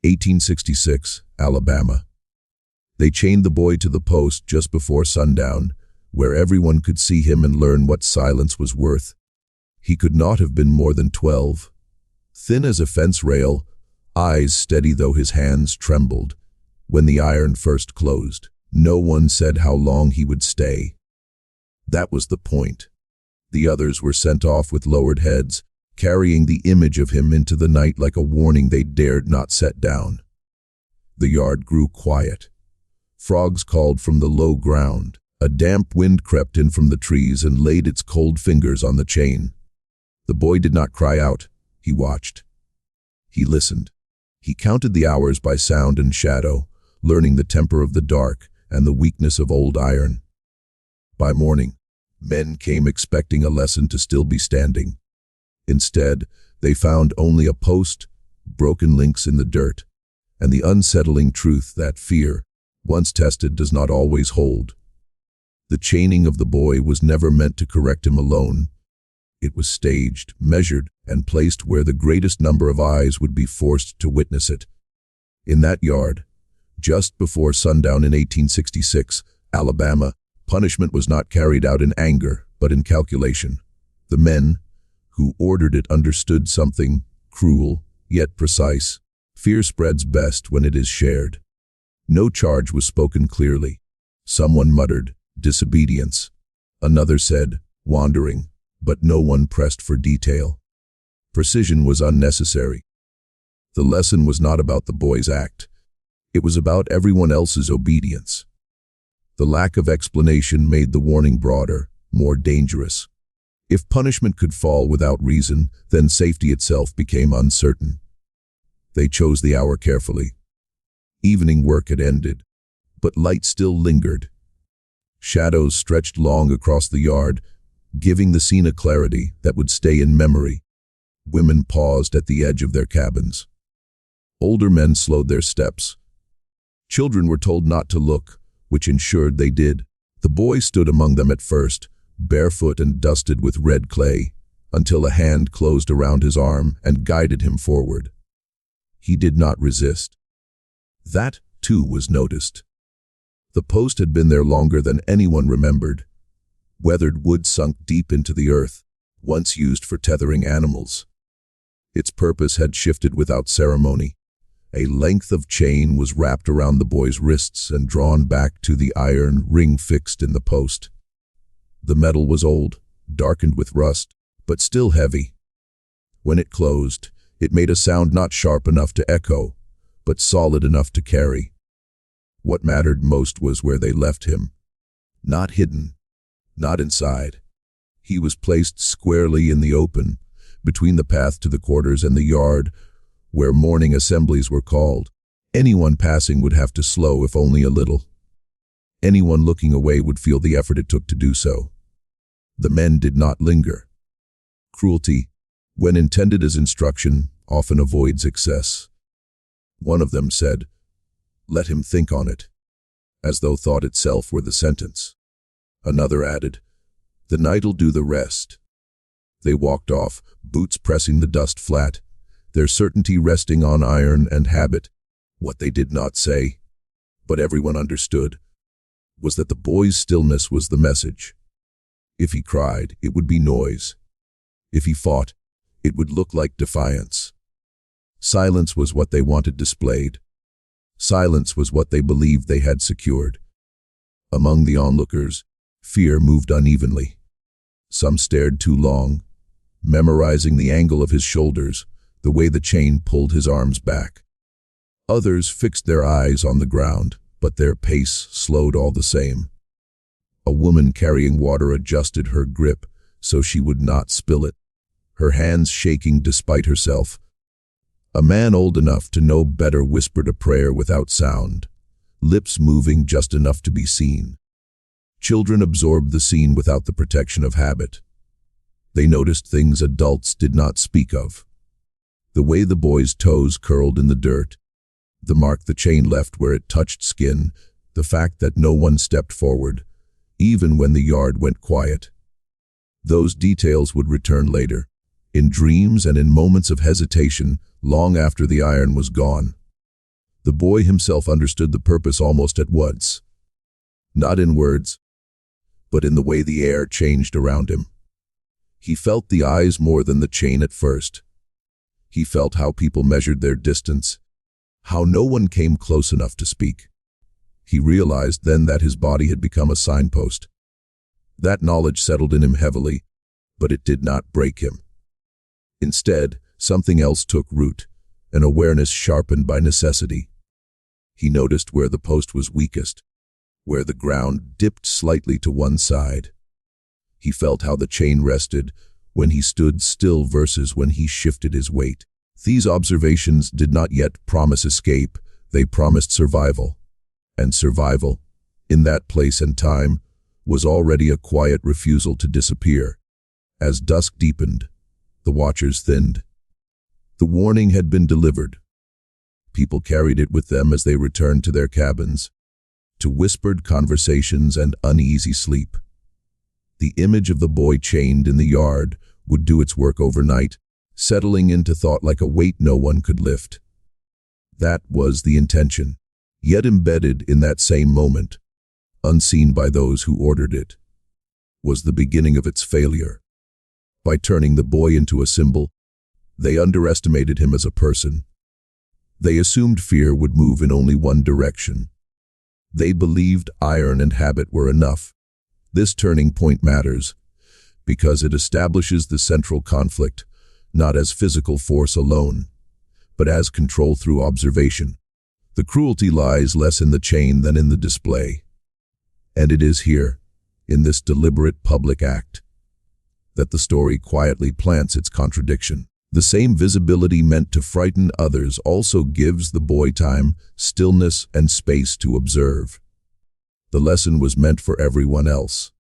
1866, Alabama. They chained the boy to the post just before sundown, where everyone could see him and learn what silence was worth. He could not have been more than 12. Thin as a fence rail, eyes steady though his hands trembled. When the iron first closed, no one said how long he would stay. That was the point. The others were sent off with lowered heads, carrying the image of him into the night like a warning they dared not set down. The yard grew quiet. Frogs called from the low ground. A damp wind crept in from the trees and laid its cold fingers on the chain. The boy did not cry out. He watched. He listened. He counted the hours by sound and shadow, learning the temper of the dark and the weakness of old iron. By morning, men came expecting a lesson to still be standing. Instead, they found only a post, broken links in the dirt, and the unsettling truth that fear, once tested, does not always hold. The chaining of the boy was never meant to correct him alone. It was staged, measured, and placed where the greatest number of eyes would be forced to witness it. In that yard, just before sundown in 1866, Alabama, punishment was not carried out in anger, but in calculation. The men who ordered it understood something cruel, yet precise. Fear spreads best when it is shared. No charge was spoken clearly. Someone muttered, "Disobedience." Another said, "Wandering," but no one pressed for detail. Precision was unnecessary. The lesson was not about the boy's act. It was about everyone else's obedience. The lack of explanation made the warning broader, more dangerous. If punishment could fall without reason, then safety itself became uncertain. They chose the hour carefully. Evening work had ended, but light still lingered. Shadows stretched long across the yard, giving the scene a clarity that would stay in memory. Women paused at the edge of their cabins. Older men slowed their steps. Children were told not to look, which ensured they did. The boy stood among them at first, barefoot and dusted with red clay, until a hand closed around his arm and guided him forward. He did not resist. That, too, was noticed. The post had been there longer than anyone remembered. Weathered wood sunk deep into the earth, once used for tethering animals. Its purpose had shifted without ceremony. A length of chain was wrapped around the boy's wrists and drawn back to the iron ring fixed in the post. The metal was old, darkened with rust, but still heavy. When it closed, it made a sound not sharp enough to echo, but solid enough to carry. What mattered most was where they left him. Not hidden, not inside. He was placed squarely in the open, between the path to the quarters and the yard, where morning assemblies were called. Anyone passing would have to slow, if only a little. Anyone looking away would feel the effort it took to do so. The men did not linger. Cruelty, when intended as instruction, often avoids excess. One of them said, "Let him think on it," as though thought itself were the sentence. Another added, "The night'll do the rest." They walked off, boots pressing the dust flat, their certainty resting on iron and habit. What they did not say, but everyone understood, was that the boy's stillness was the message. If he cried, it would be noise. If he fought, it would look like defiance. Silence was what they wanted displayed. Silence was what they believed they had secured. Among the onlookers, fear moved unevenly. Some stared too long, memorizing the angle of his shoulders, the way the chain pulled his arms back. Others fixed their eyes on the ground, but their pace slowed all the same. A woman carrying water adjusted her grip so she would not spill it, her hands shaking despite herself. A man old enough to know better whispered a prayer without sound, lips moving just enough to be seen. Children absorbed the scene without the protection of habit. They noticed things adults did not speak of. The way the boy's toes curled in the dirt, the mark the chain left where it touched skin, the fact that no one stepped forward, even when the yard went quiet. Those details would return later, in dreams and in moments of hesitation, long after the iron was gone. The boy himself understood the purpose almost at once. Not in words, but in the way the air changed around him. He felt the eyes more than the chain at first. He felt how people measured their distance, how no one came close enough to speak. He realized then that his body had become a signpost. That knowledge settled in him heavily, but it did not break him. Instead, something else took root, an awareness sharpened by necessity. He noticed where the post was weakest, where the ground dipped slightly to one side. He felt how the chain rested when he stood still versus when he shifted his weight. These observations did not yet promise escape, they promised survival. And survival, in that place and time, was already a quiet refusal to disappear. As dusk deepened, the watchers thinned. The warning had been delivered. People carried it with them as they returned to their cabins, to whispered conversations and uneasy sleep. The image of the boy chained in the yard would do its work overnight, settling into thought like a weight no one could lift. That was the intention, yet embedded in that same moment, unseen by those who ordered it, was the beginning of its failure. By turning the boy into a symbol, they underestimated him as a person. They assumed fear would move in only one direction. They believed iron and habit were enough. This turning point matters, because it establishes the central conflict, not as physical force alone, but as control through observation. The cruelty lies less in the chain than in the display. And it is here, in this deliberate public act, that the story quietly plants its contradiction. The same visibility meant to frighten others also gives the boy time, stillness, and space to observe. The lesson was meant for everyone else.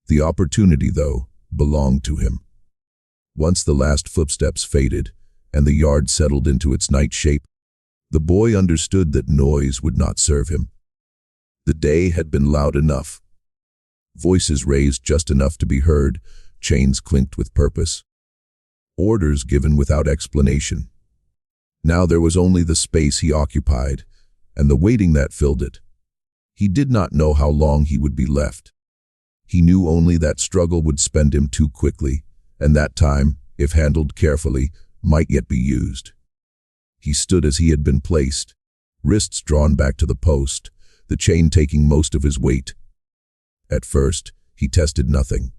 The opportunity, though, belonged to him. Once the last footsteps faded, and the yard settled into its night shape, the boy understood that noise would not serve him. The day had been loud enough. Voices raised just enough to be heard, chains clinked with purpose. Orders given without explanation. Now there was only the space he occupied, and the waiting that filled it. He did not know how long he would be left. He knew only that struggle would spend him too quickly, and that time, if handled carefully, might yet be used. He stood as he had been placed, wrists drawn back to the post, the chain taking most of his weight. At first, he tested nothing.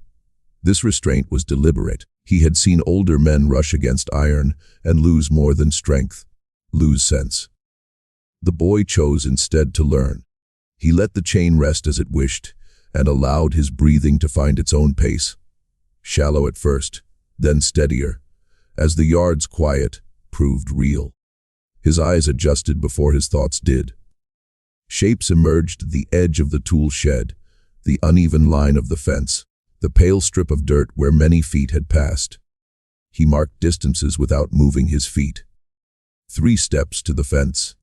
This restraint was deliberate. He had seen older men rush against iron and lose more than strength, lose sense. The boy chose instead to learn. He let the chain rest as it wished, and allowed his breathing to find its own pace. Shallow at first, then steadier, as the yard's quiet proved real. His eyes adjusted before his thoughts did. Shapes emerged at the edge of the tool shed, the uneven line of the fence, the pale strip of dirt where many feet had passed. He marked distances without moving his feet. 3 steps to the fence.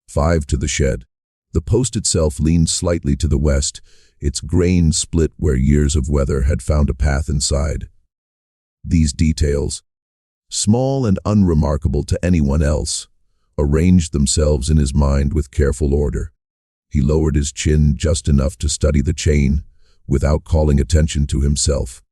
5 to the shed. The post itself leaned slightly to the west, its grain split where years of weather had found a path inside. These details, small and unremarkable to anyone else, arranged themselves in his mind with careful order. He lowered his chin just enough to study the chain, without calling attention to himself.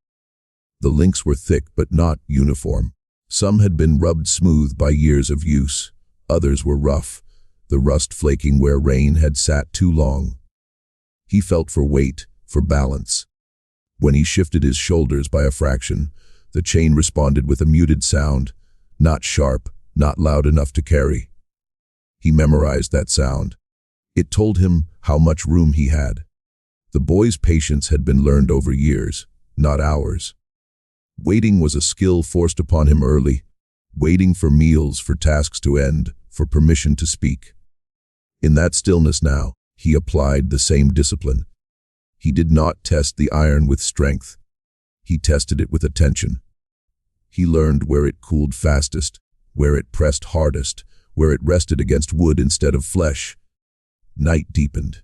The links were thick but not uniform. Some had been rubbed smooth by years of use, others were rough, the rust flaking where rain had sat too long. He felt for weight, for balance. When he shifted his shoulders by a fraction, the chain responded with a muted sound, not sharp, not loud enough to carry. He memorized that sound. It told him how much room he had. The boy's patience had been learned over years, not hours. Waiting was a skill forced upon him early, waiting for meals, for tasks to end, for permission to speak. In that stillness now, he applied the same discipline. He did not test the iron with strength. He tested it with attention. He learned where it cooled fastest, where it pressed hardest, where it rested against wood instead of flesh. Night deepened.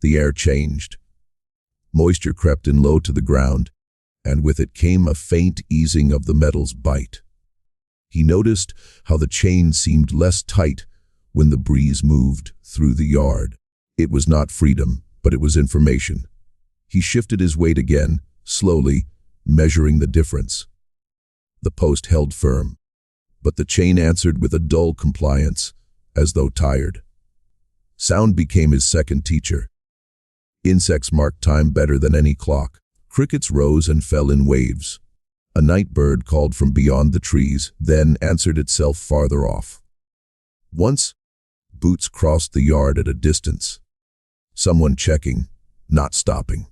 The air changed. Moisture crept in low to the ground, and with it came a faint easing of the metal's bite. He noticed how the chain seemed less tight when the breeze moved through the yard. It was not freedom, but it was information. He shifted his weight again, slowly, measuring the difference. The post held firm, but the chain answered with a dull compliance, as though tired. Sound became his second teacher. Insects marked time better than any clock. Crickets rose and fell in waves. A night bird called from beyond the trees, then answered itself farther off. Once, boots crossed the yard at a distance. Someone checking, not stopping.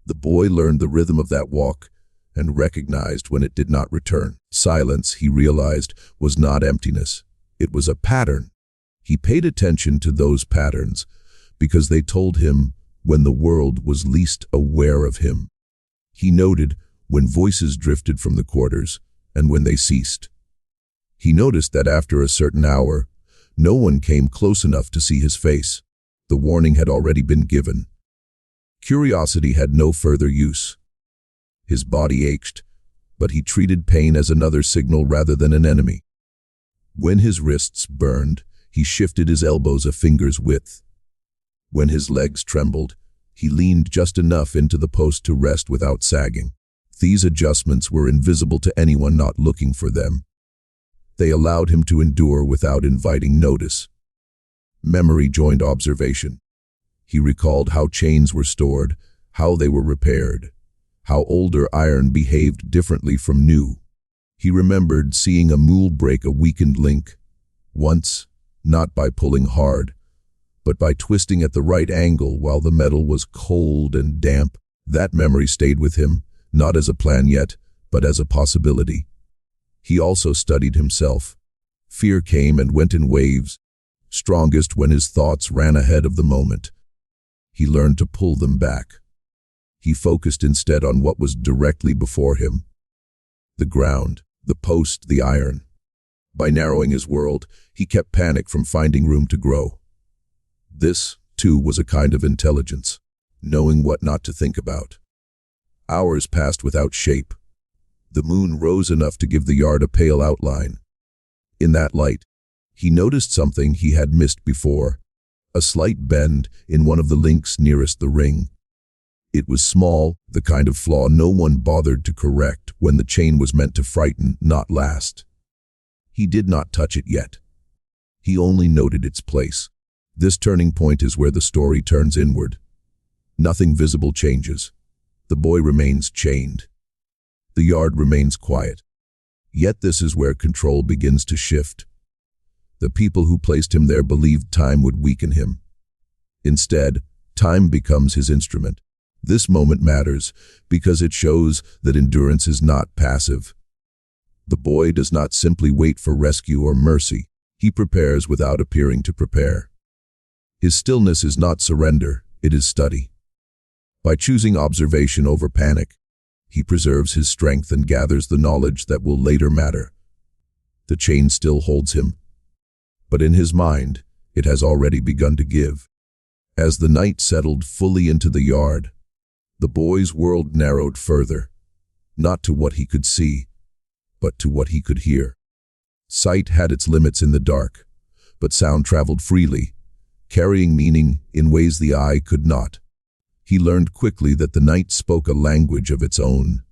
The boy learned the rhythm of that walk and recognized when it did not return. Silence, he realized, was not emptiness. It was a pattern. He paid attention to those patterns because they told him when the world was least aware of him. He noted when voices drifted from the quarters and when they ceased. He noticed that after a certain hour, no one came close enough to see his face. The warning had already been given. Curiosity had no further use. His body ached, but he treated pain as another signal rather than an enemy. When his wrists burned, he shifted his elbows a finger's width. When his legs trembled, he leaned just enough into the post to rest without sagging. These adjustments were invisible to anyone not looking for them. They allowed him to endure without inviting notice. Memory joined observation. He recalled how chains were stored, how they were repaired, how older iron behaved differently from new. He remembered seeing a mule break a weakened link, once, not by pulling hard, but by twisting at the right angle while the metal was cold and damp. That memory stayed with him, not as a plan yet, but as a possibility. He also studied himself. Fear came and went in waves, strongest when his thoughts ran ahead of the moment. He learned to pull them back. He focused instead on what was directly before him. The ground, the post, the iron. By narrowing his world, he kept panic from finding room to grow. This, too, was a kind of intelligence, knowing what not to think about. Hours passed without shape. The moon rose enough to give the yard a pale outline. In that light, he noticed something he had missed before, a slight bend in one of the links nearest the ring. It was small, the kind of flaw no one bothered to correct when the chain was meant to frighten, not last. He did not touch it yet. He only noted its place. This turning point is where the story turns inward. Nothing visible changes. The boy remains chained. The yard remains quiet. Yet this is where control begins to shift. The people who placed him there believed time would weaken him. Instead, time becomes his instrument. This moment matters because it shows that endurance is not passive. The boy does not simply wait for rescue or mercy. He prepares without appearing to prepare. His stillness is not surrender, it is study. By choosing observation over panic, he preserves his strength and gathers the knowledge that will later matter. The chain still holds him, but in his mind, it has already begun to give. As the night settled fully into the yard, the boy's world narrowed further, not to what he could see, but to what he could hear. Sight had its limits in the dark, but sound traveled freely, carrying meaning in ways the eye could not. He learned quickly that the night spoke a language of its own,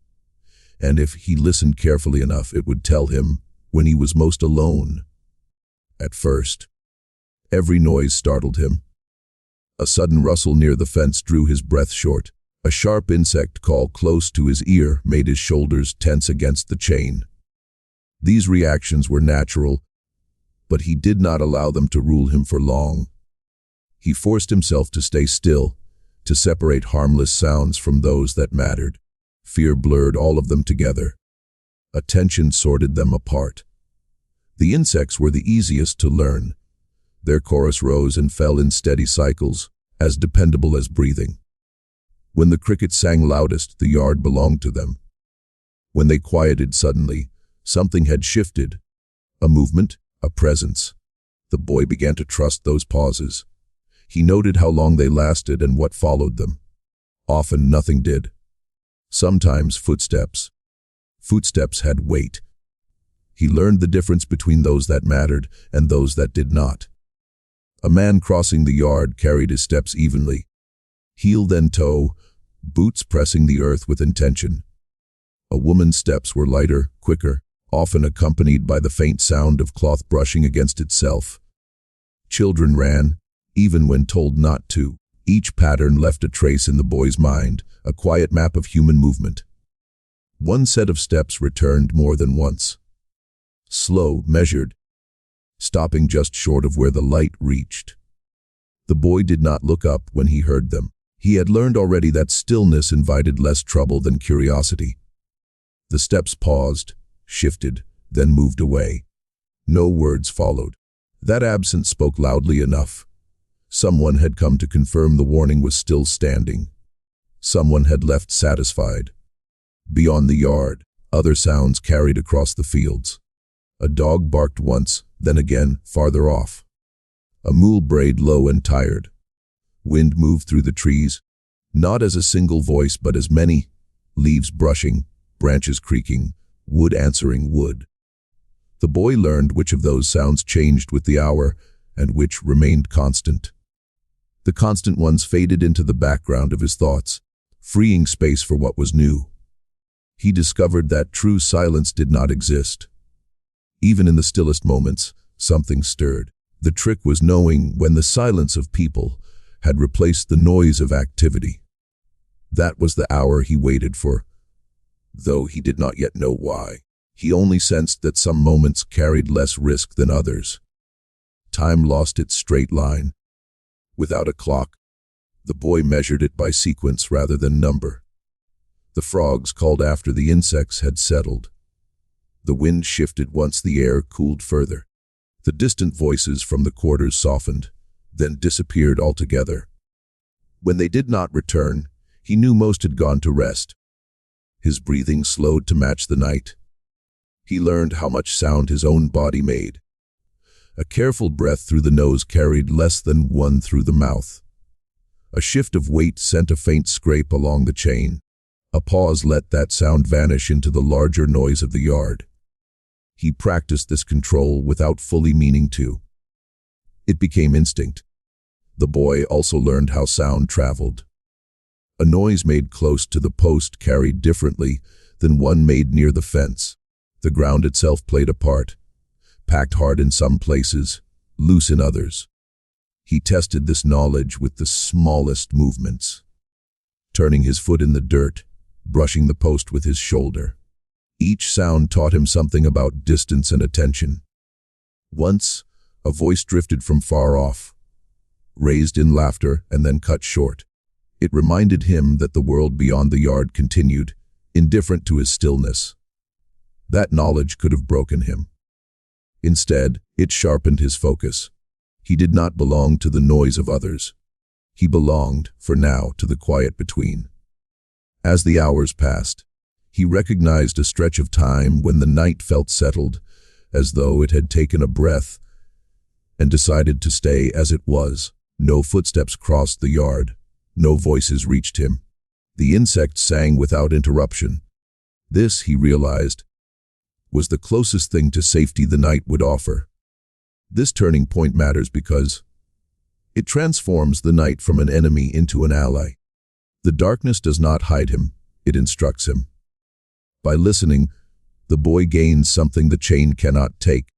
and if he listened carefully enough, it would tell him when he was most alone. At first, every noise startled him. A sudden rustle near the fence drew his breath short. A sharp insect call close to his ear made his shoulders tense against the chain. These reactions were natural, but he did not allow them to rule him for long. He forced himself to stay still, to separate harmless sounds from those that mattered. Fear blurred all of them together. Attention sorted them apart. The insects were the easiest to learn. Their chorus rose and fell in steady cycles, as dependable as breathing. When the crickets sang loudest, the yard belonged to them. When they quieted suddenly, something had shifted. A movement, a presence. The boy began to trust those pauses. He noted how long they lasted and what followed them. Often nothing did. Sometimes footsteps. Footsteps had weight. He learned the difference between those that mattered and those that did not. A man crossing the yard carried his steps evenly, heel then toe, boots pressing the earth with intention. A woman's steps were lighter, quicker, often accompanied by the faint sound of cloth brushing against itself. Children ran, even when told not to. Each pattern left a trace in the boy's mind, a quiet map of human movement. One set of steps returned more than once. Slow, measured, stopping just short of where the light reached. The boy did not look up when he heard them. He had learned already that stillness invited less trouble than curiosity. The steps paused, shifted, then moved away. No words followed. That absence spoke loudly enough. Someone had come to confirm the warning was still standing. Someone had left satisfied. Beyond the yard, other sounds carried across the fields. A dog barked once, then again, farther off. A mule brayed low and tired. Wind moved through the trees, not as a single voice but as many, leaves brushing, branches creaking, wood answering wood. The boy learned which of those sounds changed with the hour and which remained constant. The constant ones faded into the background of his thoughts, freeing space for what was new. He discovered that true silence did not exist. Even in the stillest moments, something stirred. The trick was knowing when the silence of people had replaced the noise of activity. That was the hour he waited for, though he did not yet know why. He only sensed that some moments carried less risk than others. Time lost its straight line. Without a clock, the boy measured it by sequence rather than number. The frogs called after the insects had settled. The wind shifted once the air cooled further. The distant voices from the quarters softened, then disappeared altogether. When they did not return, he knew most had gone to rest. His breathing slowed to match the night. He learned how much sound his own body made. A careful breath through the nose carried less than one through the mouth. A shift of weight sent a faint scrape along the chain. A pause let that sound vanish into the larger noise of the yard. He practiced this control without fully meaning to. It became instinct. The boy also learned how sound traveled. A noise made close to the post carried differently than one made near the fence. The ground itself played a part, packed hard in some places, loose in others. He tested this knowledge with the smallest movements, turning his foot in the dirt, brushing the post with his shoulder. Each sound taught him something about distance and attention. Once, a voice drifted from far off, raised in laughter and then cut short. It reminded him that the world beyond the yard continued, indifferent to his stillness. That knowledge could have broken him. Instead, it sharpened his focus. He did not belong to the noise of others. He belonged, for now, to the quiet between. As the hours passed, he recognized a stretch of time when the night felt settled, as though it had taken a breath, and decided to stay as it was. No footsteps crossed the yard. No voices reached him. The insects sang without interruption. This, he realized, was the closest thing to safety the night would offer. This turning point matters because it transforms the night from an enemy into an ally. The darkness does not hide him, it instructs him. By listening, the boy gains something the chain cannot take,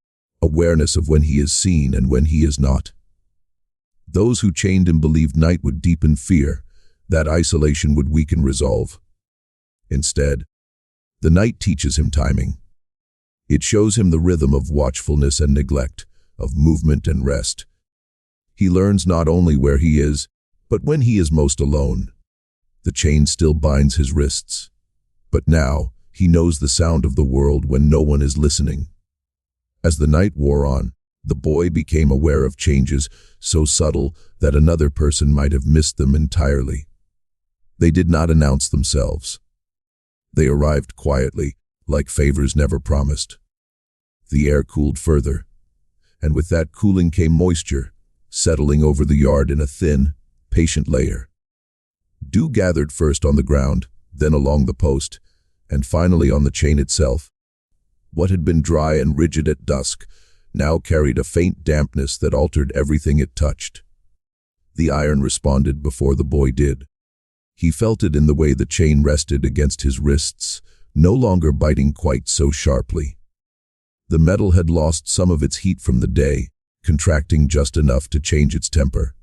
awareness of when he is seen and when he is not. Those who chained him believed night would deepen fear, that isolation would weaken resolve. Instead, the night teaches him timing. It shows him the rhythm of watchfulness and neglect, of movement and rest. He learns not only where he is, but when he is most alone. The chain still binds his wrists, but now he knows the sound of the world when no one is listening. As the night wore on, the boy became aware of changes so subtle that another person might have missed them entirely. They did not announce themselves. They arrived quietly, like favors never promised. The air cooled further, and with that cooling came moisture, settling over the yard in a thin, patient layer. Dew gathered first on the ground, then along the post, and finally on the chain itself. What had been dry and rigid at dusk now carried a faint dampness that altered everything it touched. The iron responded before the boy did. He felt it in the way the chain rested against his wrists, no longer biting quite so sharply. The metal had lost some of its heat from the day, contracting just enough to change its temper.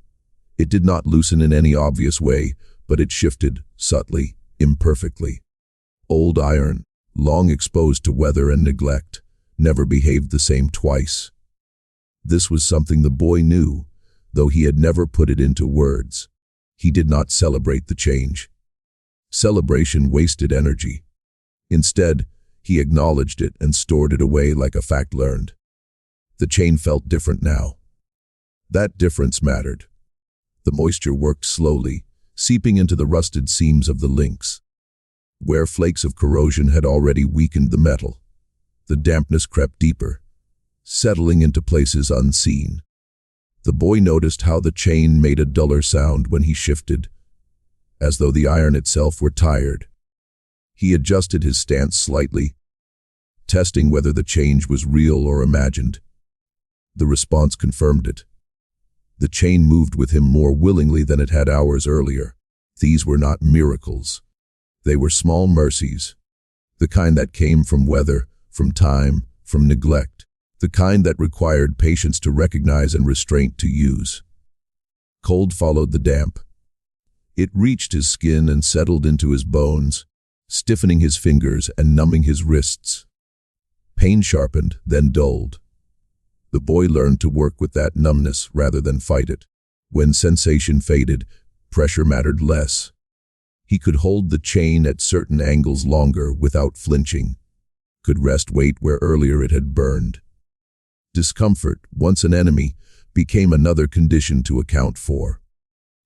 It did not loosen in any obvious way, but it shifted, subtly, imperfectly. Old iron, long exposed to weather and neglect, never behaved the same twice. This was something the boy knew, though he had never put it into words. He did not celebrate the change. Celebration wasted energy. Instead, he acknowledged it and stored it away like a fact learned. The chain felt different now. That difference mattered. The moisture worked slowly, seeping into the rusted seams of the links. Where flakes of corrosion had already weakened the metal, the dampness crept deeper, settling into places unseen. The boy noticed how the chain made a duller sound when he shifted, as though the iron itself were tired. He adjusted his stance slightly, testing whether the change was real or imagined. The response confirmed it. The chain moved with him more willingly than it had hours earlier. These were not miracles. They were small mercies, the kind that came from weather, from time, from neglect, the kind that required patience to recognize and restraint to use. Cold followed the damp. It reached his skin and settled into his bones, stiffening his fingers and numbing his wrists. Pain sharpened, then dulled. The boy learned to work with that numbness rather than fight it. When sensation faded, pressure mattered less. He could hold the chain at certain angles longer without flinching, could rest weight where earlier it had burned. Discomfort, once an enemy, became another condition to account for.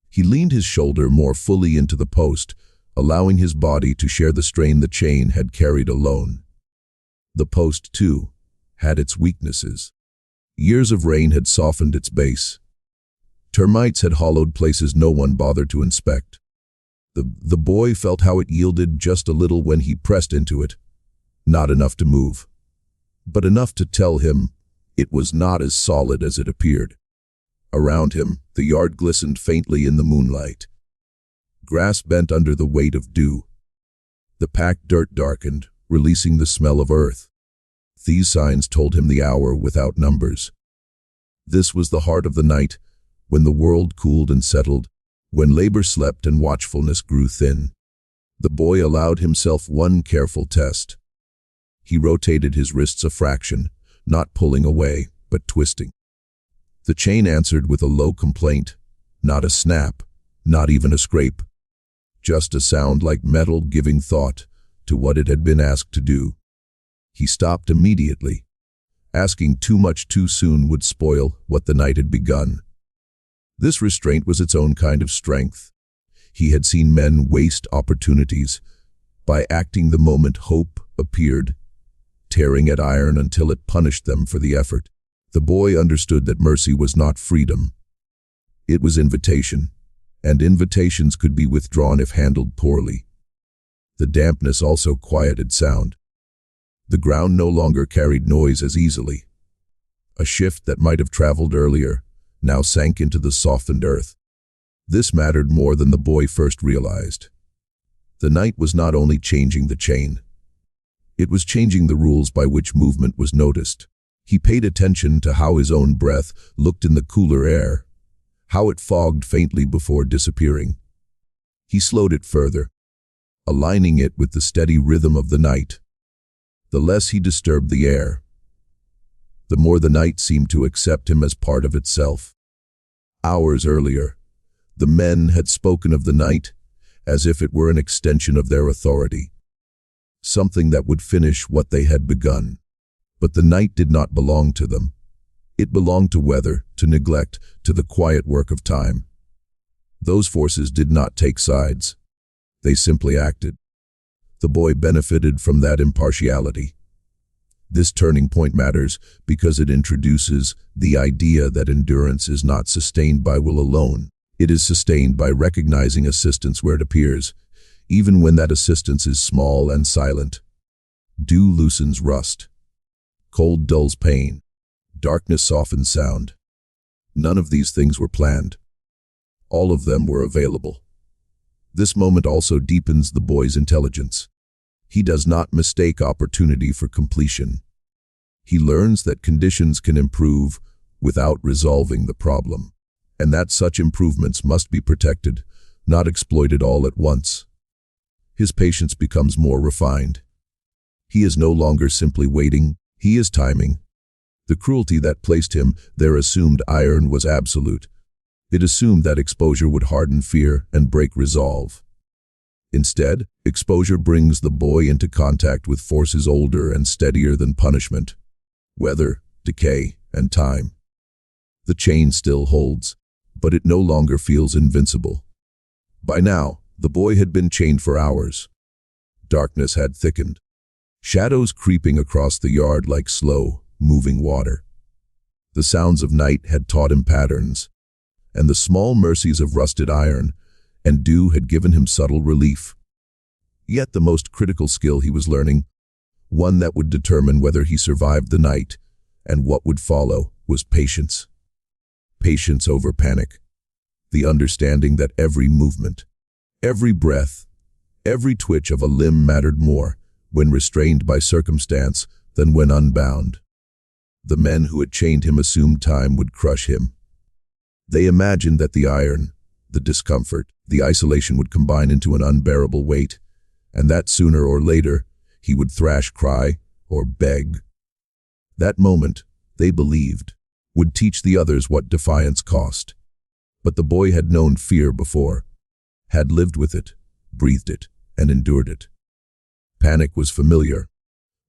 He leaned his shoulder more fully into the post, allowing his body to share the strain the chain had carried alone. The post, too, had its weaknesses. Years of rain had softened its base. Termites had hollowed places no one bothered to inspect. The boy felt how it yielded just a little when he pressed into it. Not enough to move, but enough to tell him it was not as solid as it appeared. Around him, the yard glistened faintly in the moonlight. Grass bent under the weight of dew. The packed dirt darkened, releasing the smell of earth. These signs told him the hour without numbers. This was the heart of the night, when the world cooled and settled, when labor slept and watchfulness grew thin. The boy allowed himself one careful test. He rotated his wrists a fraction, not pulling away, but twisting. The chain answered with a low complaint, not a snap, not even a scrape. Just a sound like metal giving thought to what it had been asked to do. He stopped immediately. Asking too much too soon would spoil what the night had begun. This restraint was its own kind of strength. He had seen men waste opportunities. By acting the moment hope appeared, tearing at iron until it punished them for the effort. The boy understood that mercy was not freedom. It was invitation, and invitations could be withdrawn if handled poorly. The dampness also quieted sound. The ground no longer carried noise as easily. A shift that might have traveled earlier now sank into the softened earth. This mattered more than the boy first realized. The night was not only changing the chain. It was changing the rules by which movement was noticed. He paid attention to how his own breath looked in the cooler air, how it fogged faintly before disappearing. He slowed it further, aligning it with the steady rhythm of the night. The less he disturbed the air, the more the night seemed to accept him as part of itself. Hours earlier, the men had spoken of the night as if it were an extension of their authority, something that would finish what they had begun. But the night did not belong to them. It belonged to weather, to neglect, to the quiet work of time. Those forces did not take sides. They simply acted. The boy benefited from that impartiality. This turning point matters because it introduces the idea that endurance is not sustained by will alone. It is sustained by recognizing assistance where it appears, even when that assistance is small and silent. Dew loosens rust. Cold dulls pain. Darkness softened sound. None of these things were planned. All of them were available. This moment also deepens the boy's intelligence. He does not mistake opportunity for completion. He learns that conditions can improve without resolving the problem, and that such improvements must be protected, not exploited all at once. His patience becomes more refined. He is no longer simply waiting, he is timing. The cruelty that placed him there assumed iron was absolute. It assumed that exposure would harden fear and break resolve. Instead, exposure brings the boy into contact with forces older and steadier than punishment: weather, decay, and time. The chain still holds, but it no longer feels invincible. By now, the boy had been chained for hours. Darkness had thickened, shadows creeping across the yard like slow, moving water. The sounds of night had taught him patterns, and the small mercies of rusted iron and dew had given him subtle relief. Yet the most critical skill he was learning, one that would determine whether he survived the night and what would follow, was patience. Patience over panic. The understanding that every movement, every breath, every twitch of a limb mattered more when restrained by circumstance than when unbound. The men who had chained him assumed time would crush him. They imagined that the iron, the discomfort, the isolation would combine into an unbearable weight, and that sooner or later he would thrash, cry, or beg. That moment, they believed, would teach the others what defiance cost. But the boy had known fear before, had lived with it, breathed it, and endured it. Panic was familiar,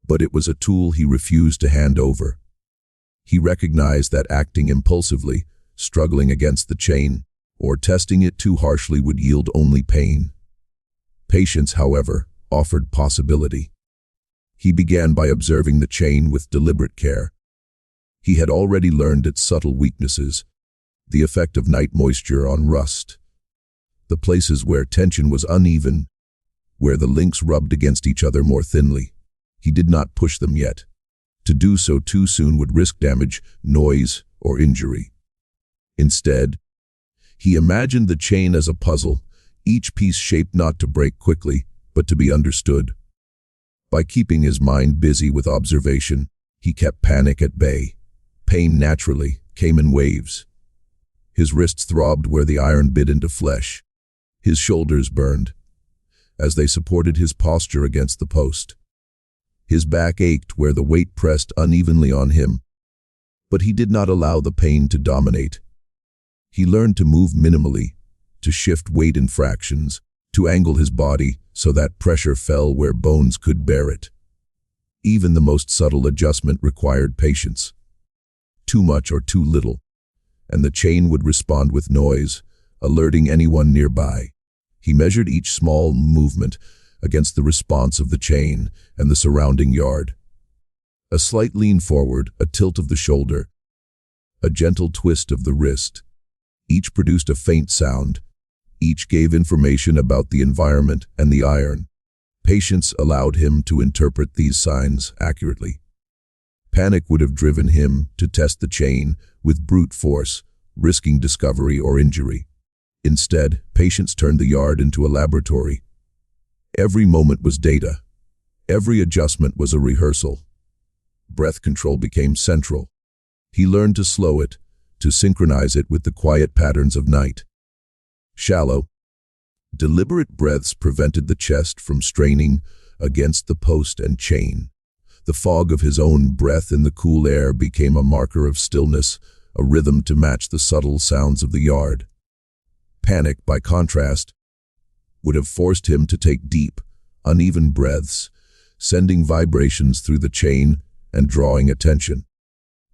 but it was a tool he refused to hand over. He recognized that acting impulsively, struggling against the chain, or testing it too harshly would yield only pain. Patience, however, offered possibility. He began by observing the chain with deliberate care. He had already learned its subtle weaknesses, the effect of night moisture on rust, the places where tension was uneven, where the links rubbed against each other more thinly. He did not push them yet. To do so too soon would risk damage, noise, or injury. Instead, he imagined the chain as a puzzle, each piece shaped not to break quickly, but to be understood. By keeping his mind busy with observation, he kept panic at bay. Pain naturally came in waves. His wrists throbbed where the iron bit into flesh. His shoulders burned as they supported his posture against the post. His back ached where the weight pressed unevenly on him. But he did not allow the pain to dominate. He learned to move minimally, to shift weight in fractions, to angle his body so that pressure fell where bones could bear it. Even the most subtle adjustment required patience. Too much or too little, and the chain would respond with noise, alerting anyone nearby. He measured each small movement against the response of the chain and the surrounding yard. A slight lean forward, a tilt of the shoulder, a gentle twist of the wrist. Each produced a faint sound. Each gave information about the environment and the iron. Patience allowed him to interpret these signs accurately. Panic would have driven him to test the chain with brute force, risking discovery or injury. Instead, patience turned the yard into a laboratory. Every moment was data. Every adjustment was a rehearsal. Breath control became central. He learned to slow it, to synchronize it with the quiet patterns of night. Shallow, deliberate breaths prevented the chest from straining against the post and chain. The fog of his own breath in the cool air became a marker of stillness, a rhythm to match the subtle sounds of the yard. Panic, by contrast, would have forced him to take deep, uneven breaths, sending vibrations through the chain and drawing attention.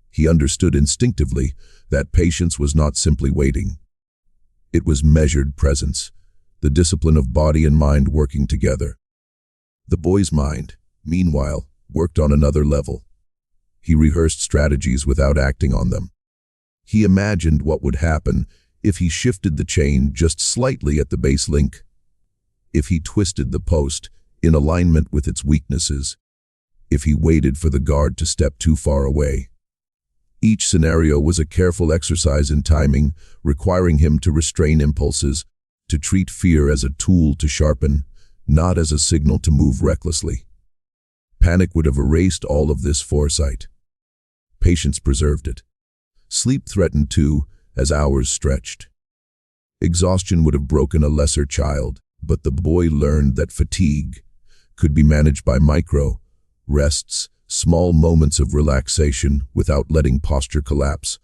He understood instinctively that patience was not simply waiting. It was measured presence, the discipline of body and mind working together. The boy's mind, meanwhile, worked on another level. He rehearsed strategies without acting on them. He imagined what would happen if he shifted the chain just slightly at the base link, if he twisted the post in alignment with its weaknesses, if he waited for the guard to step too far away. Each scenario was a careful exercise in timing, requiring him to restrain impulses, to treat fear as a tool to sharpen, not as a signal to move recklessly. Panic would have erased all of this foresight. Patience preserved it. Sleep threatened too, as hours stretched. Exhaustion would have broken a lesser child, but the boy learned that fatigue could be managed by rests, small moments of relaxation without letting posture collapse.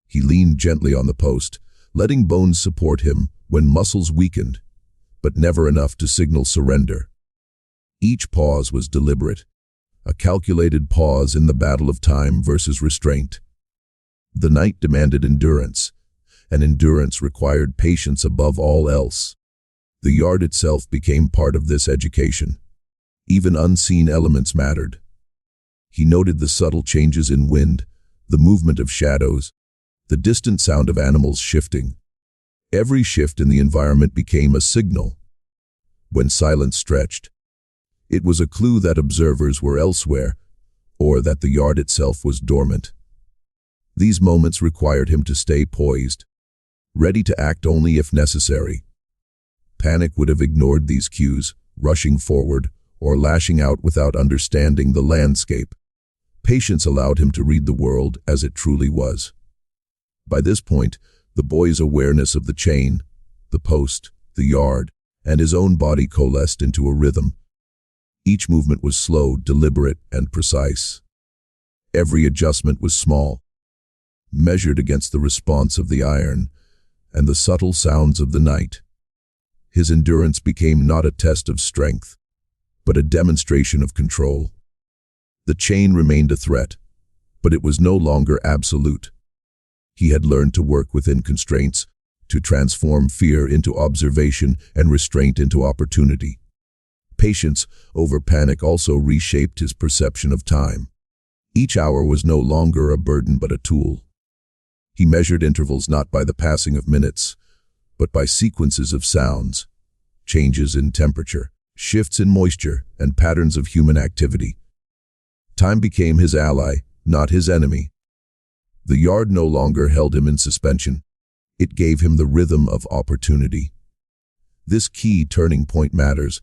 He leaned gently on the post, letting bones support him when muscles weakened, but never enough to signal surrender. Each pause was deliberate, a calculated pause in the battle of time versus restraint. The night demanded endurance, and endurance required patience above all else. The yard itself became part of this education. Even unseen elements mattered. He noted the subtle changes in wind, the movement of shadows, the distant sound of animals shifting. Every shift in the environment became a signal. When silence stretched, it was a clue that observers were elsewhere, or that the yard itself was dormant. These moments required him to stay poised, ready to act only if necessary. Panic would have ignored these cues, rushing forward or lashing out without understanding the landscape. Patience allowed him to read the world as it truly was. By this point, the boy's awareness of the chain, the post, the yard, and his own body coalesced into a rhythm. Each movement was slow, deliberate, and precise. Every adjustment was small, measured against the response of the iron and the subtle sounds of the night. His endurance became not a test of strength, but a demonstration of control. The chain remained a threat, but it was no longer absolute. He had learned to work within constraints, to transform fear into observation and restraint into opportunity. Patience over panic also reshaped his perception of time. Each hour was no longer a burden but a tool. He measured intervals not by the passing of minutes, but by sequences of sounds, changes in temperature, shifts in moisture, and patterns of human activity. Time became his ally, not his enemy. The yard no longer held him in suspension. It gave him the rhythm of opportunity. This key turning point matters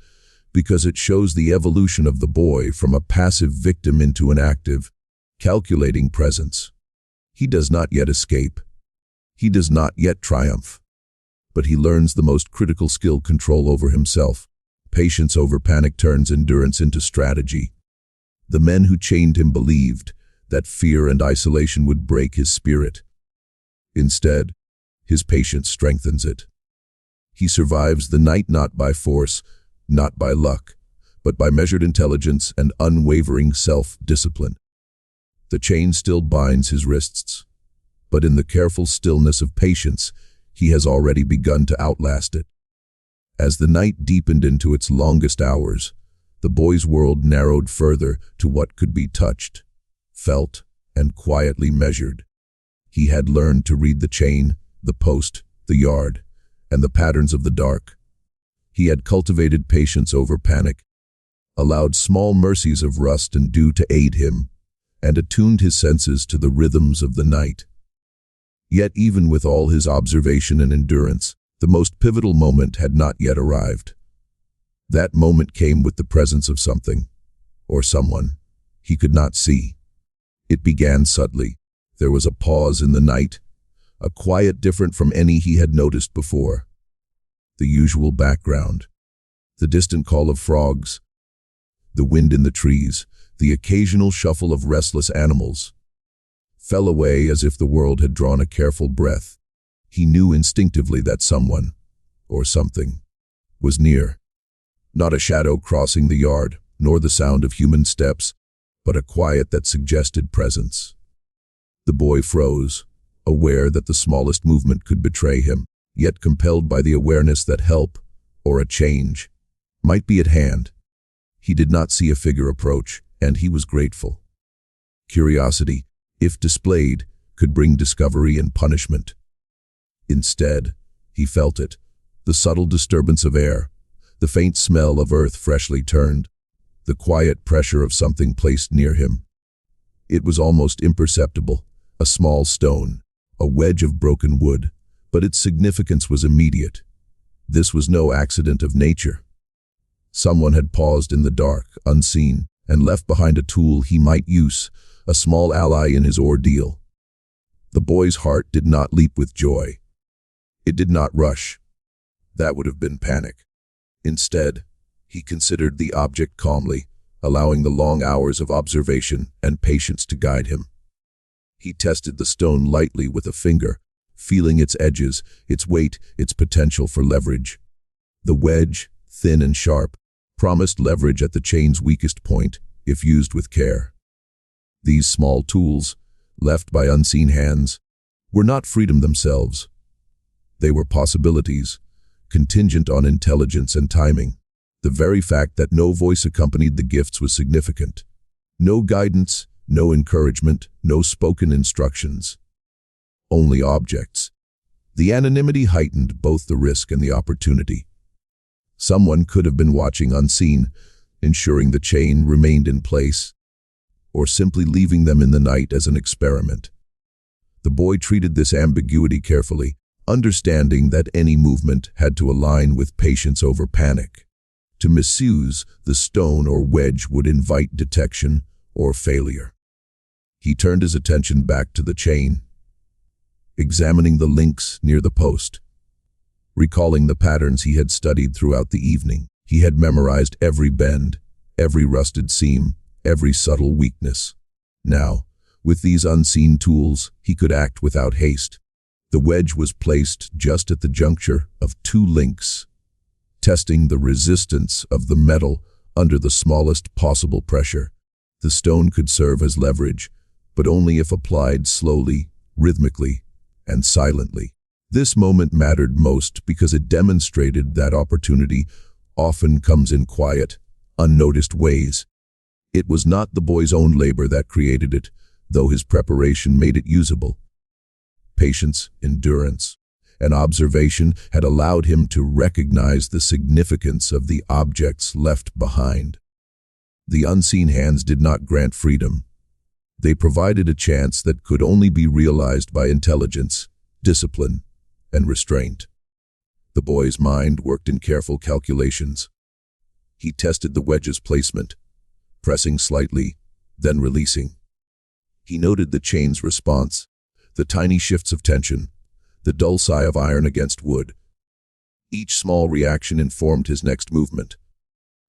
because it shows the evolution of the boy from a passive victim into an active, calculating presence. He does not yet escape. He does not yet triumph. But he learns the most critical skill: control over himself. Patience over panic turns endurance into strategy. The men who chained him believed that fear and isolation would break his spirit. Instead, his patience strengthens it. He survives the night not by force, not by luck, but by measured intelligence and unwavering self-discipline. The chain still binds his wrists, but in the careful stillness of patience, he has already begun to outlast it. As the night deepened into its longest hours, the boy's world narrowed further to what could be touched, felt, and quietly measured. He had learned to read the chain, the post, the yard, and the patterns of the dark. He had cultivated patience over panic, allowed small mercies of rust and dew to aid him, and attuned his senses to the rhythms of the night. Yet even with all his observation and endurance, the most pivotal moment had not yet arrived. That moment came with the presence of something, or someone, he could not see. It began subtly. There was a pause in the night, a quiet different from any he had noticed before. The usual background, the distant call of frogs, the wind in the trees, the occasional shuffle of restless animals, fell away as if the world had drawn a careful breath. He knew instinctively that someone, or something, was near. Not a shadow crossing the yard, nor the sound of human steps, but a quiet that suggested presence. The boy froze, aware that the smallest movement could betray him, yet compelled by the awareness that help, or a change, might be at hand. He did not see a figure approach, and he was grateful. Curiosity, if displayed, could bring discovery and punishment. Instead, he felt it, the subtle disturbance of air, the faint smell of earth freshly turned, the quiet pressure of something placed near him. It was almost imperceptible, A small stone, a wedge of broken wood, but its significance was immediate. This was no accident of nature. Someone had paused in the dark, unseen, and left behind a tool he might use, a small ally in his ordeal. The boy's heart did not leap with joy. It did not rush. That would have been panic. Instead, he considered the object calmly, allowing the long hours of observation and patience to guide him. He tested the stone lightly with a finger, feeling its edges, its weight, its potential for leverage. The wedge, thin and sharp, promised leverage at the chain's weakest point, if used with care. These small tools, left by unseen hands, were not freedom themselves. They were possibilities, contingent on intelligence and timing. The very fact that no voice accompanied the gifts was significant. No guidance, no encouragement, no spoken instructions. Only objects. The anonymity heightened both the risk and the opportunity. Someone could have been watching unseen, ensuring the chain remained in place, or simply leaving them in the night as an experiment. The boy treated this ambiguity carefully, understanding that any movement had to align with patience over panic. To misuse the stone or wedge would invite detection or failure. He turned his attention back to the chain, examining the links near the post. Recalling the patterns he had studied throughout the evening, he had memorized every bend, every rusted seam, every subtle weakness. Now, with these unseen tools, he could act without haste. The wedge was placed just at the juncture of two links, testing the resistance of the metal under the smallest possible pressure. The stone could serve as leverage, but only if applied slowly, rhythmically, and silently. This moment mattered most because it demonstrated that opportunity often comes in quiet, unnoticed ways. It was not the boy's own labor that created it, though his preparation made it usable. Patience, endurance, and observation had allowed him to recognize the significance of the objects left behind. The unseen hands did not grant freedom. They provided a chance that could only be realized by intelligence, discipline, and restraint. The boy's mind worked in careful calculations. He tested the wedge's placement, pressing slightly, then releasing. He noted the chain's response, the tiny shifts of tension, the dull sigh of iron against wood. Each small reaction informed his next movement.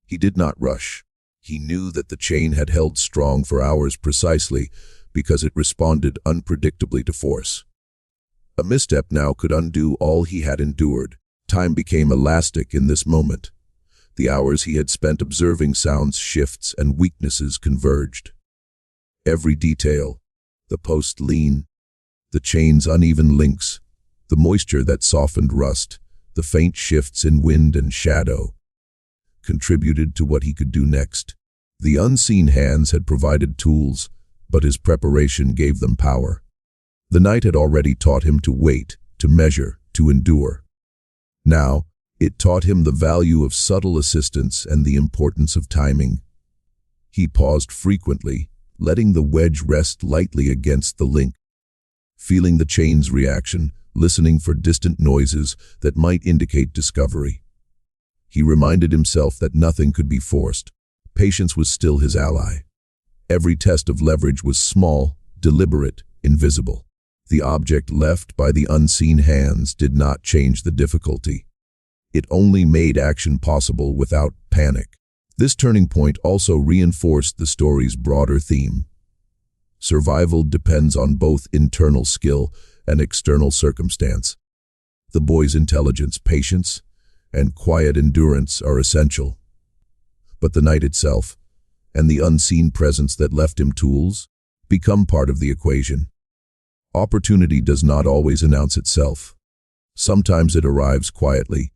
He did not rush. He knew that the chain had held strong for hours precisely because it responded unpredictably to force. A misstep now could undo all he had endured. Time became elastic in this moment. The hours he had spent observing sounds, shifts, and weaknesses converged. Every detail, the post lean, the chain's uneven links, the moisture that softened rust, the faint shifts in wind and shadow, contributed to what he could do next. The unseen hands had provided tools, but his preparation gave them power. The night had already taught him to wait, to measure, to endure. Now, it taught him the value of subtle assistance and the importance of timing. He paused frequently, letting the wedge rest lightly against the link, feeling the chain's reaction, listening for distant noises that might indicate discovery. He reminded himself that nothing could be forced. Patience was still his ally. Every test of leverage was small, deliberate, invisible. The object left by the unseen hands did not change the difficulty. It only made action possible without panic. This turning point also reinforced the story's broader theme. Survival depends on both internal skill and external circumstance. The boy's intelligence, patience, and quiet endurance are essential. But the night itself, and the unseen presence that left him tools, become part of the equation. Opportunity does not always announce itself. Sometimes it arrives quietly,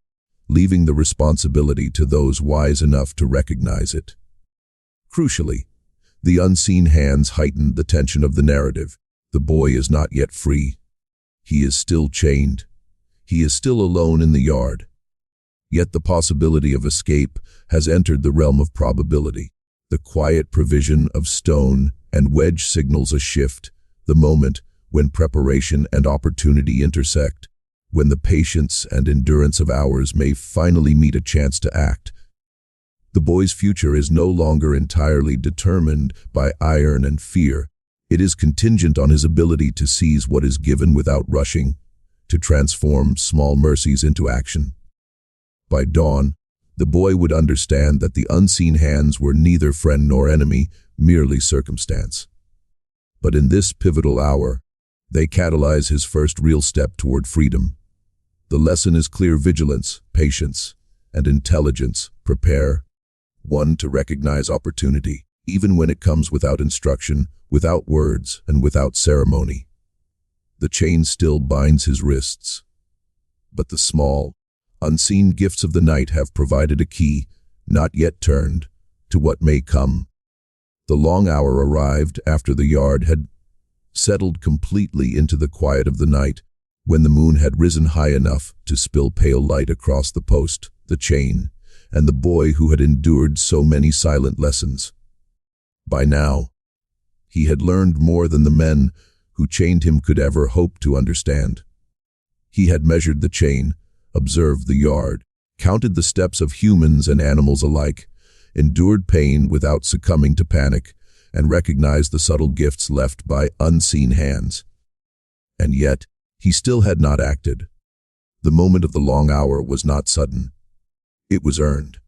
leaving the responsibility to those wise enough to recognize it. Crucially, the unseen hands heightened the tension of the narrative. The boy is not yet free. He is still chained. He is still alone in the yard. Yet the possibility of escape has entered the realm of probability. The quiet provision of stone and wedge signals a shift, the moment when preparation and opportunity intersect, when the patience and endurance of hours may finally meet a chance to act. The boy's future is no longer entirely determined by iron and fear. It is contingent on his ability to seize what is given without rushing, to transform small mercies into action. By dawn, the boy would understand that the unseen hands were neither friend nor enemy, merely circumstance. But in this pivotal hour, they catalyze his first real step toward freedom. The lesson is clear: vigilance, patience, and intelligence prepare one to recognize opportunity, even when it comes without instruction, without words, and without ceremony. The chain still binds his wrists, but the small, unseen gifts of the night have provided a key, not yet turned, to what may come. The long hour arrived after the yard had settled completely into the quiet of the night, when the moon had risen high enough to spill pale light across the post, the chain, and the boy who had endured so many silent lessons. By now, he had learned more than the men who chained him could ever hope to understand. He had measured the chain, observed the yard, counted the steps of humans and animals alike, endured pain without succumbing to panic, and recognized the subtle gifts left by unseen hands. And yet, he still had not acted. The moment of the long hour was not sudden. It was earned.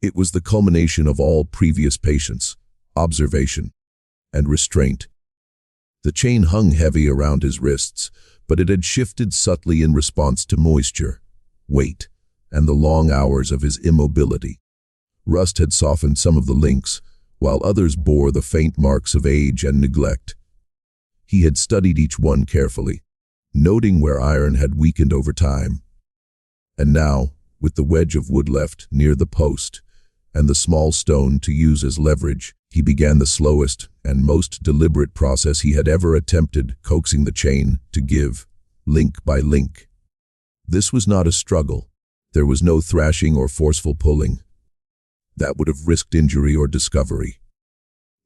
It was the culmination of all previous patience, observation, and restraint. The chain hung heavy around his wrists, but it had shifted subtly in response to moisture, weight, and the long hours of his immobility. Rust had softened some of the links, while others bore the faint marks of age and neglect. He had studied each one carefully, noting where iron had weakened over time. And now, with the wedge of wood left near the post, and the small stone to use as leverage, he began the slowest and most deliberate process he had ever attempted, coaxing the chain to give, link by link. This was not a struggle. There was no thrashing or forceful pulling. That would have risked injury or discovery.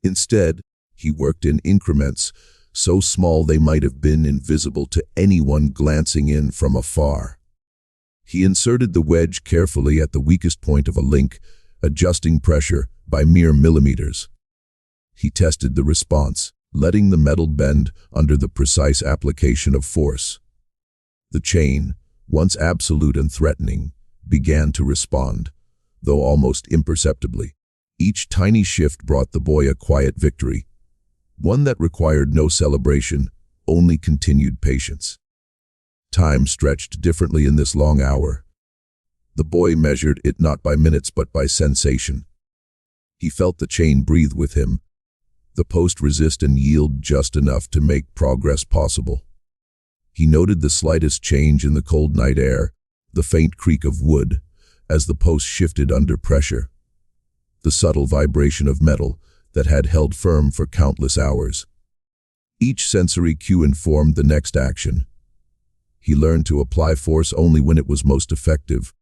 Instead, he worked in increments, so small they might have been invisible to anyone glancing in from afar. He inserted the wedge carefully at the weakest point of a link, adjusting pressure by mere millimeters. He tested the response, letting the metal bend under the precise application of force. The chain, once absolute and threatening, began to respond, though almost imperceptibly. Each tiny shift brought the boy a quiet victory, one that required no celebration, only continued patience. Time stretched differently in this long hour. The boy measured it not by minutes but by sensation. He felt the chain breathe with him, the post resist and yield just enough to make progress possible. He noted the slightest change in the cold night air, the faint creak of wood, as the post shifted under pressure, the subtle vibration of metal that had held firm for countless hours. Each sensory cue informed the next action. He learned to apply force only when it was most effective,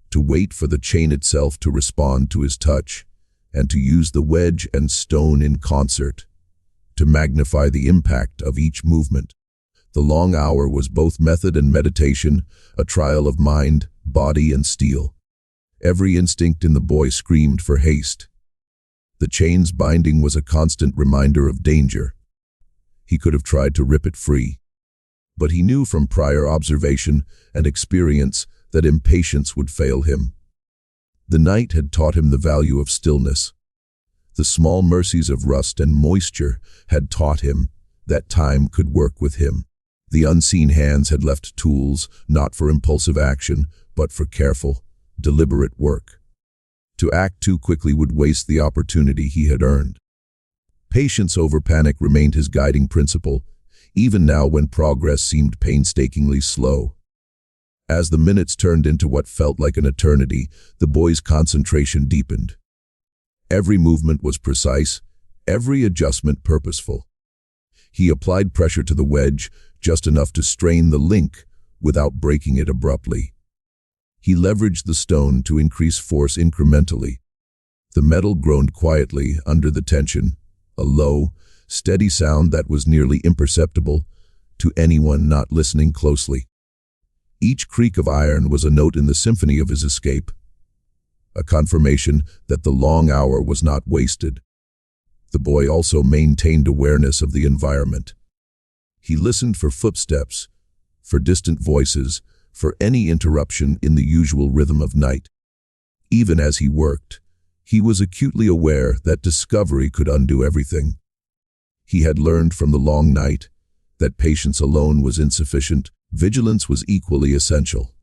to wait for the chain itself to respond to his touch, and to use the wedge and stone in concert, to magnify the impact of each movement. The long hour was both method and meditation, a trial of mind, body, and steel. Every instinct in the boy screamed for haste. The chain's binding was a constant reminder of danger. He could have tried to rip it free, but he knew from prior observation and experience that impatience would fail him. The night had taught him the value of stillness. The small mercies of rust and moisture had taught him that time could work with him. The unseen hands had left tools, not for impulsive action, but for careful, deliberate work. To act too quickly would waste the opportunity he had earned. Patience over panic remained his guiding principle, even now when progress seemed painstakingly slow. As the minutes turned into what felt like an eternity, the boy's concentration deepened. Every movement was precise, every adjustment purposeful. He applied pressure to the wedge, just enough to strain the link without breaking it abruptly. He leveraged the stone to increase force incrementally. The metal groaned quietly under the tension, a low, steady sound that was nearly imperceptible to anyone not listening closely. Each creak of iron was a note in the symphony of his escape, a confirmation that the long hour was not wasted. The boy also maintained awareness of the environment. He listened for footsteps, for distant voices, for any interruption in the usual rhythm of night. Even as he worked, he was acutely aware that discovery could undo everything. He had learned from the long night that patience alone was insufficient. Vigilance was equally essential.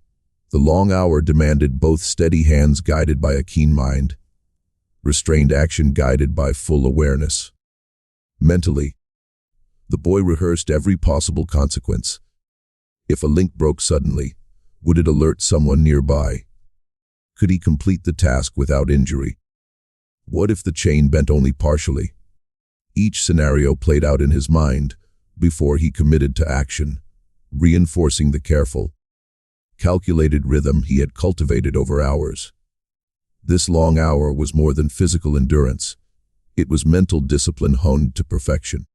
The long hour demanded both steady hands guided by a keen mind, restrained action guided by full awareness. Mentally, the boy rehearsed every possible consequence. If a link broke suddenly, would it alert someone nearby? Could he complete the task without injury? What if the chain bent only partially? Each scenario played out in his mind before he committed to action, reinforcing the careful, calculated rhythm he had cultivated over hours. This long hour was more than physical endurance. It was mental discipline honed to perfection.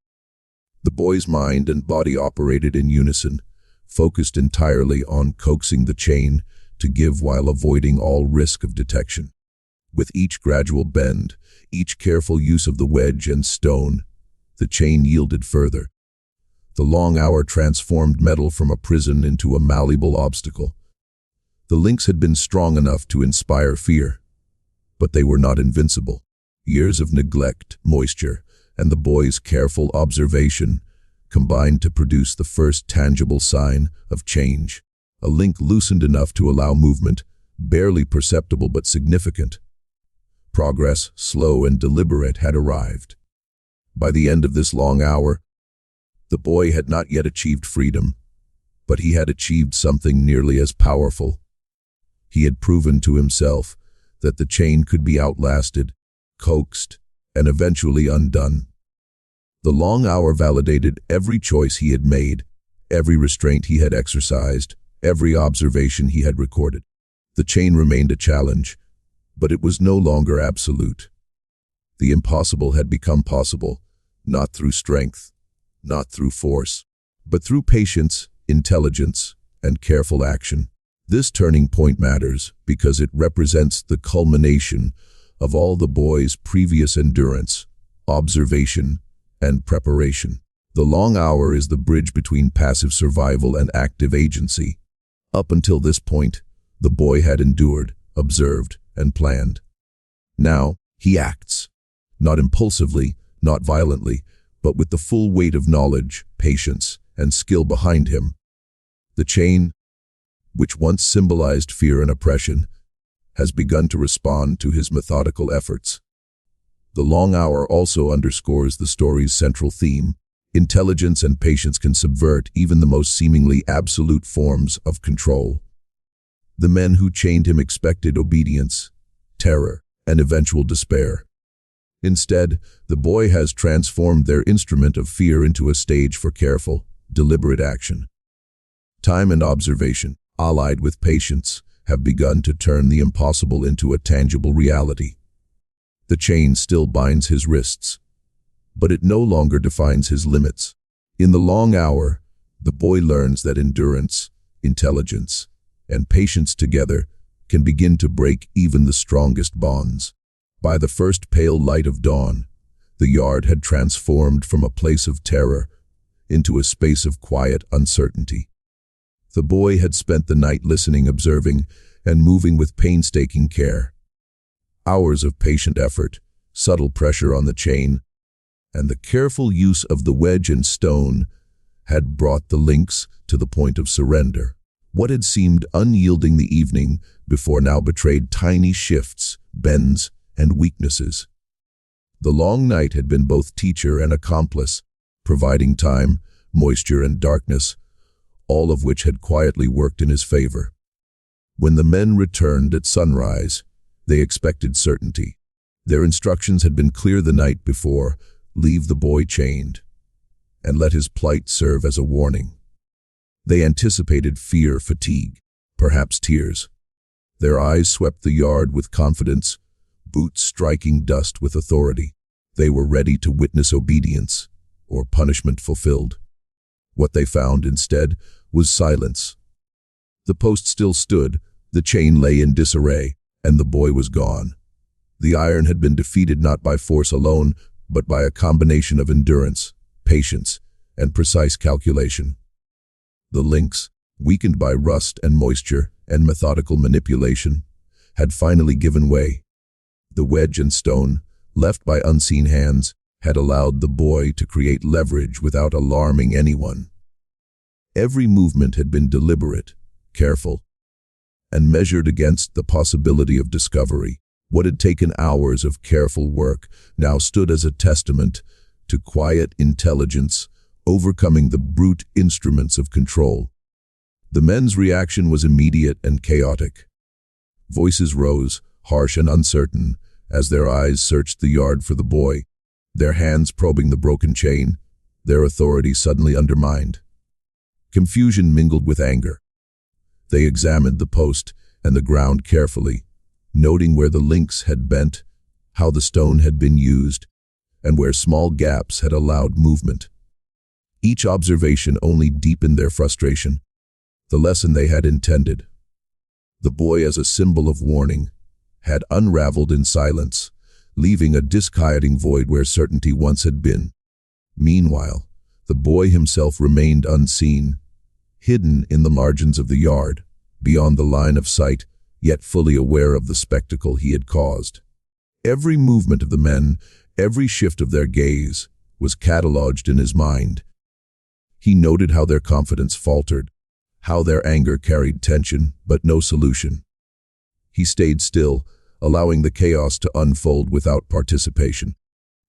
The boy's mind and body operated in unison, focused entirely on coaxing the chain to give while avoiding all risk of detection. With each gradual bend, each careful use of the wedge and stone, the chain yielded further. The long hour transformed metal from a prison into a malleable obstacle. The links had been strong enough to inspire fear, but they were not invincible. Years of neglect, moisture, and the boy's careful observation combined to produce the first tangible sign of change. A link loosened enough to allow movement, barely perceptible but significant. Progress, slow and deliberate, had arrived. By the end of this long hour, the boy had not yet achieved freedom, but he had achieved something nearly as powerful. He had proven to himself that the chain could be outlasted, coaxed, and eventually undone. The long hour validated every choice he had made, every restraint he had exercised, every observation he had recorded. The chain remained a challenge, but it was no longer absolute. The impossible had become possible, not through strength, not through force, but through patience, intelligence, and careful action. This turning point matters because it represents the culmination of all the boy's previous endurance, observation, and preparation. The long hour is the bridge between passive survival and active agency. Up until this point, the boy had endured, observed, and planned. Now, he acts, not impulsively, not violently, but with the full weight of knowledge, patience, and skill behind him. The chain, which once symbolized fear and oppression, has begun to respond to his methodical efforts. The long hour also underscores the story's central theme. Intelligence and patience can subvert even the most seemingly absolute forms of control. The men who chained him expected obedience, terror, and eventual despair. Instead, the boy has transformed their instrument of fear into a stage for careful, deliberate action. Time and observation, allied with patience, have begun to turn the impossible into a tangible reality. The chain still binds his wrists, but it no longer defines his limits. In the long hour, the boy learns that endurance, intelligence, and patience together can begin to break even the strongest bonds. By the first pale light of dawn, the yard had transformed from a place of terror into a space of quiet uncertainty. The boy had spent the night listening, observing, and moving with painstaking care. Hours of patient effort, subtle pressure on the chain, and the careful use of the wedge and stone had brought the links to the point of surrender. What had seemed unyielding the evening before now betrayed tiny shifts, bends, and weaknesses. The long night had been both teacher and accomplice, providing time, moisture, and darkness, all of which had quietly worked in his favor. When the men returned at sunrise, they expected certainty. Their instructions had been clear the night before: leave the boy chained, and let his plight serve as a warning. They anticipated fear, fatigue, perhaps tears. Their eyes swept the yard with confidence, boots striking dust with authority. They were ready to witness obedience or punishment fulfilled. What they found instead was silence. The post still stood, the chain lay in disarray, and the boy was gone. The iron had been defeated not by force alone, but by a combination of endurance, patience, and precise calculation. The links, weakened by rust and moisture and methodical manipulation, had finally given way. The wedge and stone, left by unseen hands, had allowed the boy to create leverage without alarming anyone. Every movement had been deliberate, careful, and measured against the possibility of discovery. What had taken hours of careful work now stood as a testament to quiet intelligence overcoming the brute instruments of control. The men's reaction was immediate and chaotic. Voices rose, harsh and uncertain, as their eyes searched the yard for the boy, their hands probing the broken chain, their authority suddenly undermined. Confusion mingled with anger. They examined the post and the ground carefully, noting where the links had bent, how the stone had been used, and where small gaps had allowed movement. Each observation only deepened their frustration, the lesson they had intended. The boy, as a symbol of warning, had unraveled in silence, leaving a disquieting void where certainty once had been. Meanwhile, the boy himself remained unseen, hidden in the margins of the yard, beyond the line of sight, yet fully aware of the spectacle he had caused. Every movement of the men, every shift of their gaze, was catalogued in his mind. He noted how their confidence faltered, how their anger carried tension, but no solution. He stayed still, allowing the chaos to unfold without participation,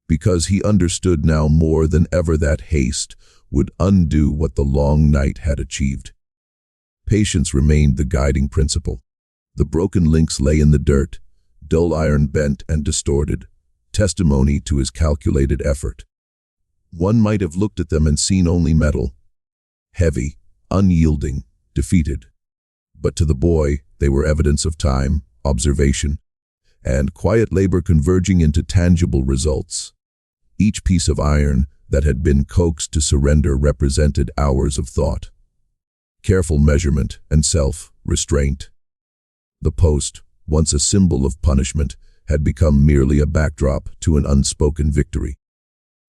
because he understood now more than ever that haste would undo what the long night had achieved. Patience remained the guiding principle. The broken links lay in the dirt, dull iron bent and distorted, testimony to his calculated effort. One might have looked at them and seen only metal, heavy, unyielding, defeated. But to the boy, they were evidence of time, observation, and quiet labor converging into tangible results. Each piece of iron that had been coaxed to surrender represented hours of thought, careful measurement, and self-restraint. The post, once a symbol of punishment, had become merely a backdrop to an unspoken victory.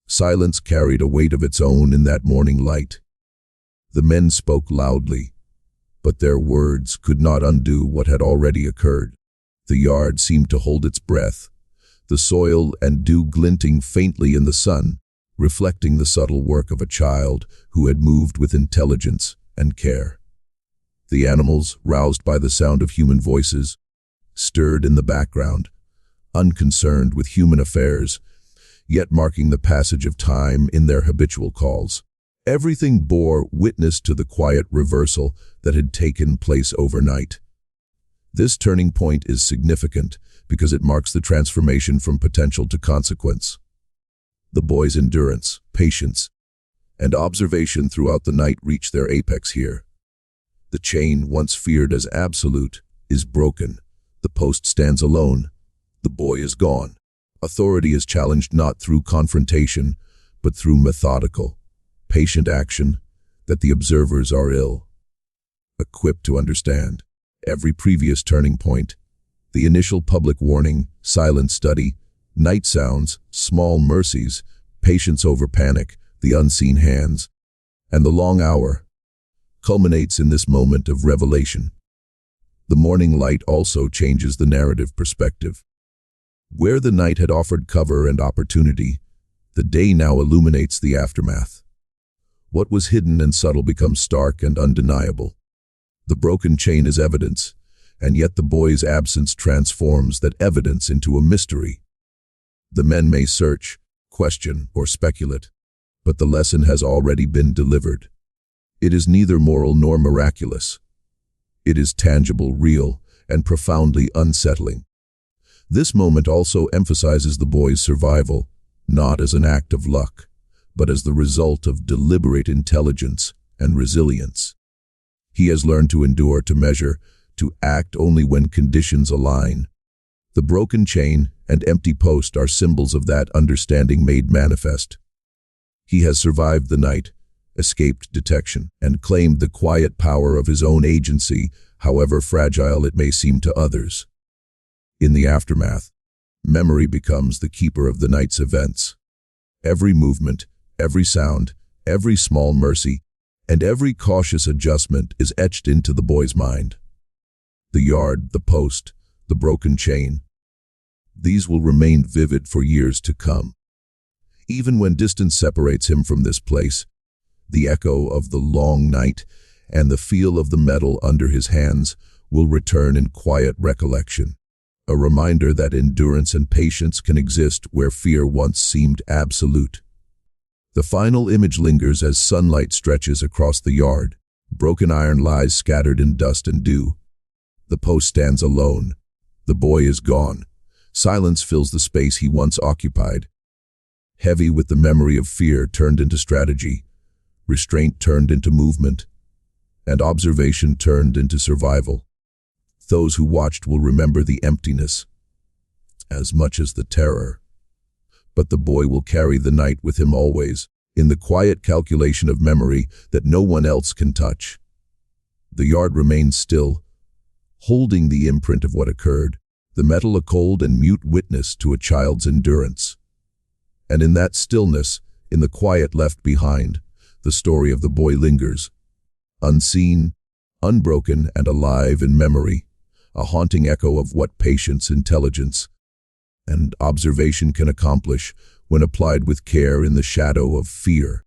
Silence carried a weight of its own in that morning light. The men spoke loudly, but their words could not undo what had already occurred. The yard seemed to hold its breath, the soil and dew glinting faintly in the sun, reflecting the subtle work of a child who had moved with intelligence and care. The animals, roused by the sound of human voices, stirred in the background, unconcerned with human affairs, yet marking the passage of time in their habitual calls. Everything bore witness to the quiet reversal that had taken place overnight. This turning point is significant because it marks the transformation from potential to consequence. The boy's endurance, patience, and observation throughout the night reached their apex here. The chain, once feared as absolute, is broken. The post stands alone. The boy is gone. Authority is challenged not through confrontation, but through methodical, patient action that the observers are ill-equipped to understand. Every previous turning point, the initial public warning, silent study, night sounds, small mercies, patience over panic, the unseen hands, and the long hour, culminates in this moment of revelation. The morning light also changes the narrative perspective. Where the night had offered cover and opportunity, the day now illuminates the aftermath. What was hidden and subtle becomes stark and undeniable. The broken chain is evidence, and yet the boy's absence transforms that evidence into a mystery. The men may search, question, or speculate, but the lesson has already been delivered. It is neither moral nor miraculous. It is tangible, real, and profoundly unsettling. This moment also emphasizes the boy's survival, not as an act of luck, but as the result of deliberate intelligence and resilience. He has learned to endure, to measure, to act only when conditions align. The broken chain and empty post are symbols of that understanding made manifest. He has survived the night, escaped detection, and claimed the quiet power of his own agency, however fragile it may seem to others. In the aftermath, memory becomes the keeper of the night's events. Every movement, every sound, every small mercy, and every cautious adjustment is etched into the boy's mind. The yard, the post, the broken chain. These will remain vivid for years to come. Even when distance separates him from this place, the echo of the long night and the feel of the metal under his hands will return in quiet recollection, a reminder that endurance and patience can exist where fear once seemed absolute. The final image lingers as sunlight stretches across the yard. Broken iron lies scattered in dust and dew. The post stands alone. The boy is gone. Silence fills the space he once occupied. Heavy with the memory of fear turned into strategy, restraint turned into movement, and observation turned into survival. Those who watched will remember the emptiness as much as the terror. But the boy will carry the night with him always, in the quiet calculation of memory that no one else can touch. The yard remains still, holding the imprint of what occurred, the metal a cold and mute witness to a child's endurance. And in that stillness, in the quiet left behind, the story of the boy lingers, unseen, unbroken, and alive in memory, a haunting echo of what patience, intelligence, and observation can accomplish when applied with care in the shadow of fear.